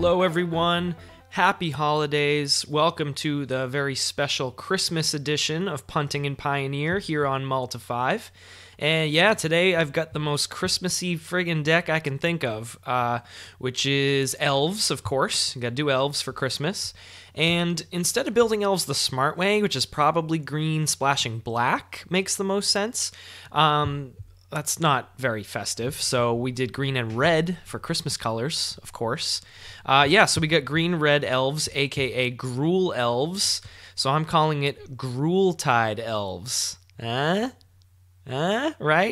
Hello everyone, happy holidays. Welcome to the very special Christmas edition of Punting and Pioneer here on Malta 5. And yeah, today I've got the most Christmassy friggin' deck I can think of, which is elves, of course. You gotta do elves for Christmas. And instead of building elves the smart way, which is probably green splashing black, makes the most sense, that's not very festive, so we did green and red for Christmas colors, of course. So we got green-red elves, aka Gruul elves, so I'm calling it Gruul-tide Elves. Right?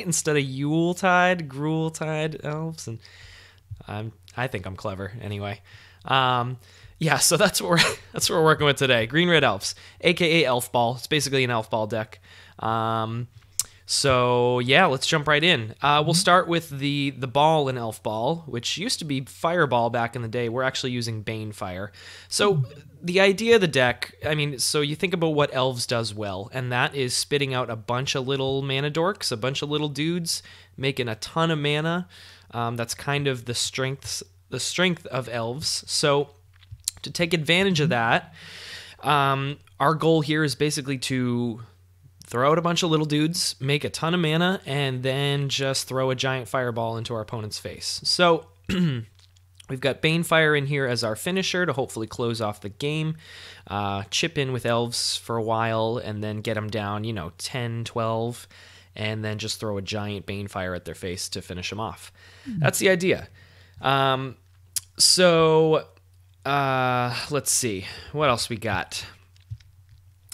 Instead of Yuletide, Gruul-tide Elves, and I think I'm clever anyway. So that's what we're working with today. Green-red elves, aka Elf Ball. It's basically an Elf Ball deck. So yeah, let's jump right in. We'll start with the ball in Elf Ball, which used to be Fireball back in the day. We're actually using Banefire. So the idea of the deck, so you think about what Elves does well, and that is spitting out a bunch of little mana dorks, a bunch of little dudes, making a ton of mana. That's kind of the strength of Elves. So to take advantage of that, our goal here is basically to throw out a bunch of little dudes, make a ton of mana, and then just throw a giant fireball into our opponent's face. So we've got Banefire in here as our finisher to hopefully close off the game, chip in with elves for a while, and then get them down, 10, 12, and then just throw a giant Banefire at their face to finish them off. That's the idea. Let's see. What else we got?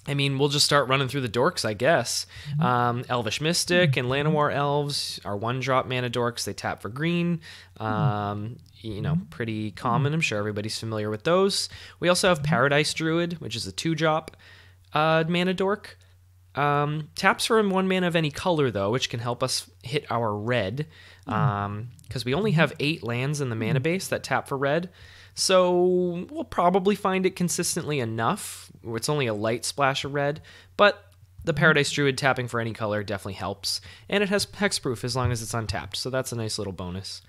We'll just start running through the dorks, I guess. Elvish Mystic and Llanowar Elves are one-drop mana dorks. They tap for green. Pretty common. I'm sure everybody's familiar with those. We also have Paradise Druid, which is a 2-drop mana dork. Taps for 1 mana of any color, though, which can help us hit our red. Because we only have 8 lands in the mana base that tap for red. So we'll probably find it consistently enough. It's only a light splash of red, but the Paradise Druid tapping for any color definitely helps. And it has hexproof as long as it's untapped, so that's a nice little bonus.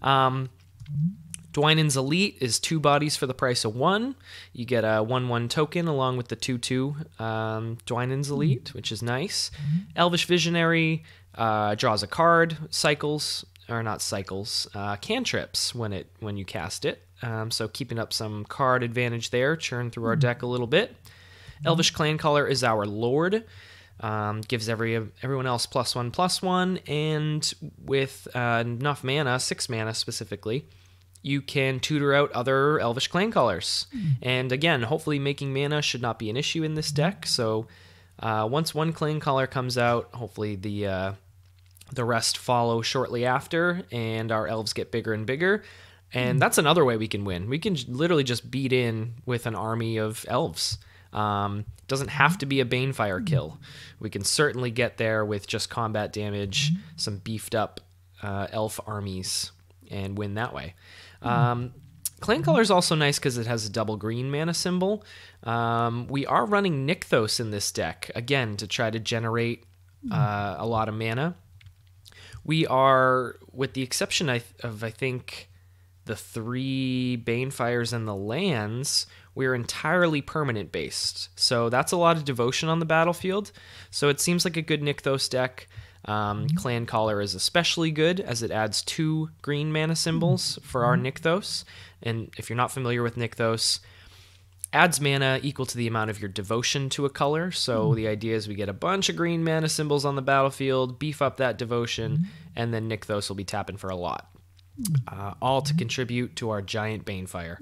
Dwynen's Elite is 2 bodies for the price of 1. You get a 1/1 token along with the 2/2 Dwynen's Elite, which is nice. Elvish Visionary draws a card, cantrips when you cast it. So keeping up some card advantage there, churn through our deck a little bit. Elvish Clancaller is our Lord. Gives everyone else +1/+1, and with enough mana, 6 mana specifically, you can tutor out other Elvish Clancallers. And again, hopefully making mana should not be an issue in this deck. So once one Clancaller comes out, hopefully the rest follow shortly after, and our elves get bigger and bigger. And that's another way we can win. We can literally just beat in with an army of elves. Doesn't have to be a Banefire kill. We can certainly get there with just combat damage, some beefed up elf armies, and win that way. Clancaller is also nice because it has a double green mana symbol. We are running Nykthos in this deck, again, to try to generate a lot of mana. We are, with the exception of I think, the 3 Banefires and the lands, we're entirely permanent based. So that's a lot of devotion on the battlefield. So it seems like a good Nykthos deck. Clancaller is especially good as it adds 2 green mana symbols for our Nykthos. And if you're not familiar with Nykthos, adds mana equal to the amount of your devotion to a color. So the idea is we get a bunch of green mana symbols on the battlefield, beef up that devotion, and then Nykthos will be tapping for a lot. All to contribute to our giant Banefire.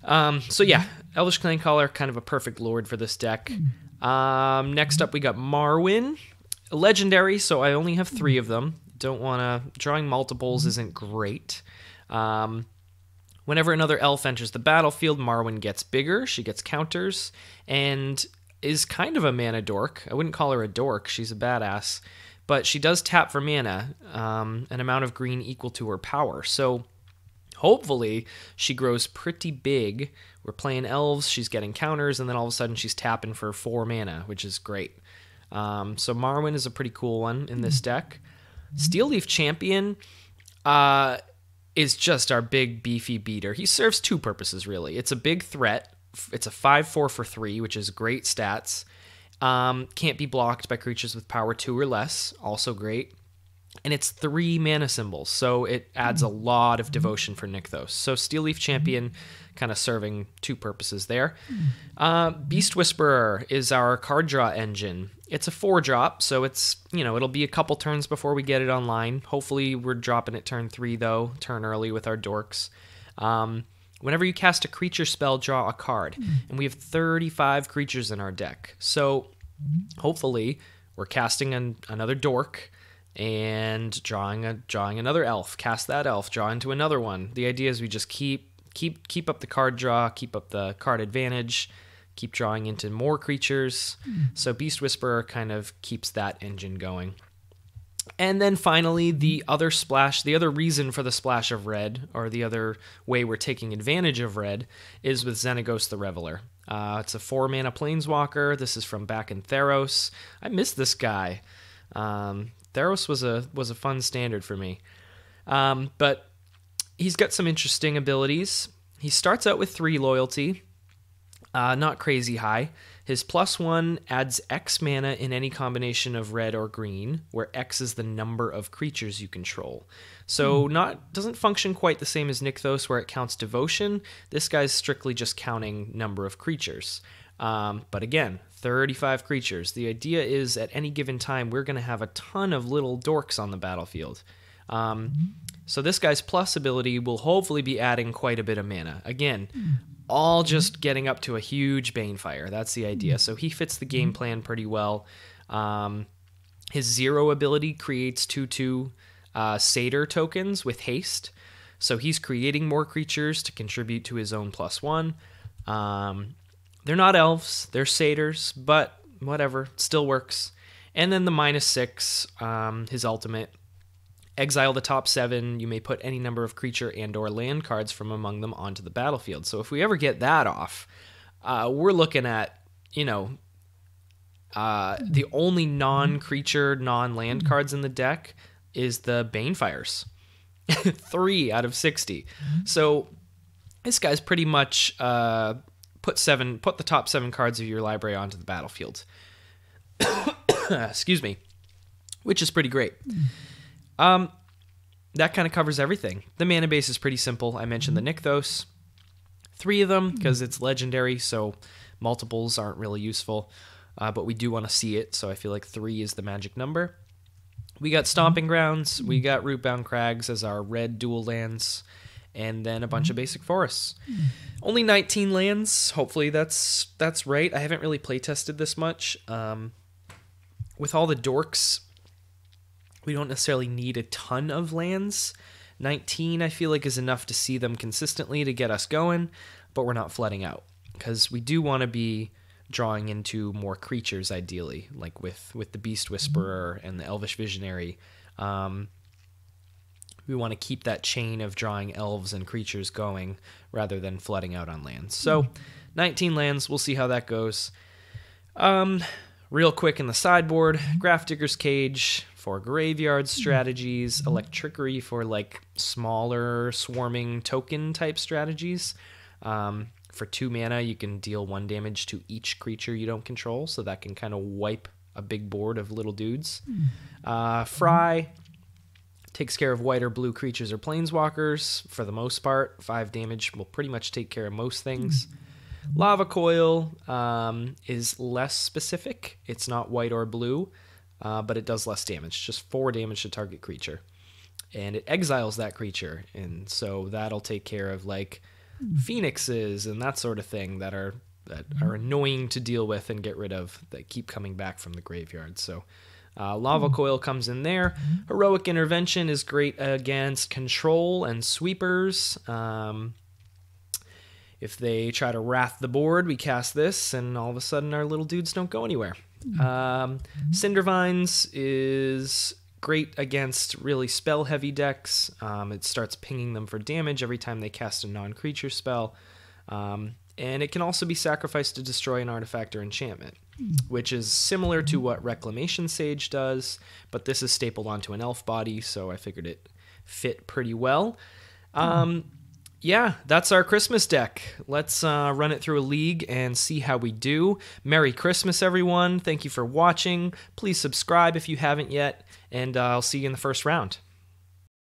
Elvish Clancaller, kind of a perfect lord for this deck. Next up, we got Marwyn. Legendary, so I only have 3 of them. Drawing multiples isn't great. Whenever another elf enters the battlefield, Marwyn gets bigger, she gets counters, and is kind of a mana dork. I wouldn't call her a dork, she's a badass. But she does tap for mana, an amount of green equal to her power. So hopefully she grows pretty big. We're playing elves, she's getting counters, and then all of a sudden she's tapping for 4 mana, which is great. So Marwyn is a pretty cool one in this deck. Steel Leaf Champion, is just our big beefy beater. He serves two purposes, really. It's a big threat. It's a 5/4 for 3, which is great stats. Can't be blocked by creatures with power 2 or less, also great. And it's 3 mana symbols, so it adds a lot of devotion for Nykthos. So Steel Leaf Champion kind of serving two purposes there. Beast Whisperer is our card draw engine. It's a 4-drop, so it's, it'll be a couple turns before we get it online. Hopefully we're dropping it turn 3, though, turn early with our dorks. Whenever you cast a creature spell, draw a card. And we have 35 creatures in our deck. So hopefully we're casting another dork and drawing another elf. Cast that elf, draw into another one. The idea is we just keep up the card draw, keep up the card advantage, keep drawing into more creatures. So Beast Whisperer kind of keeps that engine going. And then finally, the other reason for the splash of red, or the other way we're taking advantage of red, is with Xenagos the Reveler. It's a 4-mana planeswalker. This is from back in Theros. I miss this guy. Theros was a fun standard for me. But he's got some interesting abilities. He starts out with 3 loyalty, not crazy high. His +1 adds X mana in any combination of red or green, where X is the number of creatures you control. So doesn't function quite the same as Nykthos, where it counts devotion. This guy's strictly just counting number of creatures. But again, 35 creatures. The idea is at any given time, we're going to have a ton of little dorks on the battlefield. So this guy's plus ability will hopefully be adding quite a bit of mana. Again, all just getting up to a huge Banefire. That's the idea. So he fits the game plan pretty well. His 0 ability creates 2/2 Satyr tokens with haste. So he's creating more creatures to contribute to his own +1. They're not elves, they're satyrs, but whatever, still works. And then the -6, his ultimate. Exile the top 7. You may put any number of creature and or land cards from among them onto the battlefield. So if we ever get that off, we're looking at, the only non-creature, non-land cards in the deck is the Banefires. 3 out of 60. So this guy's pretty much put the top 7 cards of your library onto the battlefield. Excuse me. Which is pretty great. That kind of covers everything. The mana base is pretty simple. I mentioned the Nykthos. 3 of them, because it's legendary, so multiples aren't really useful. But we do want to see it, so I feel like 3 is the magic number. We got Stomping Grounds. We got Rootbound Crags as our red dual lands. And then a bunch of basic forests. Only 19 lands. Hopefully that's right. I haven't really playtested this much. With all the dorks, we don't necessarily need a ton of lands. 19, I feel like, is enough to see them consistently to get us going, but we're not flooding out. Because we do want to be drawing into more creatures, ideally, like with the Beast Whisperer and the Elvish Visionary. We want to keep that chain of drawing elves and creatures going rather than flooding out on lands. So 19 lands, we'll see how that goes. Real quick in the sideboard, Grafdigger's Cage for graveyard strategies, Electrickery for like smaller swarming token type strategies. For 2 mana, you can deal 1 damage to each creature you don't control, so that can kind of wipe a big board of little dudes. Fry takes care of white or blue creatures or planeswalkers for the most part. 5 damage will pretty much take care of most things. Lava Coil is less specific. It's not white or blue, but it does less damage. Just 4 damage to target creature. And it exiles that creature, and so that'll take care of like phoenixes and that sort of thing that are annoying to deal with and get rid of, that keep coming back from the graveyard. So Lava Coil comes in there. Heroic Intervention is great against control and sweepers. If they try to wrath the board, we cast this, and all of a sudden our little dudes don't go anywhere. Cindervines is great against really spell-heavy decks. It starts pinging them for damage every time they cast a non-creature spell. And it can also be sacrificed to destroy an artifact or enchantment, which is similar to what Reclamation Sage does, but this is stapled onto an elf body, so I figured it fit pretty well. Yeah, that's our Christmas deck. Let's run it through a league and see how we do. Merry Christmas, everyone. Thank you for watching. Please subscribe if you haven't yet, and I'll see you in the first round.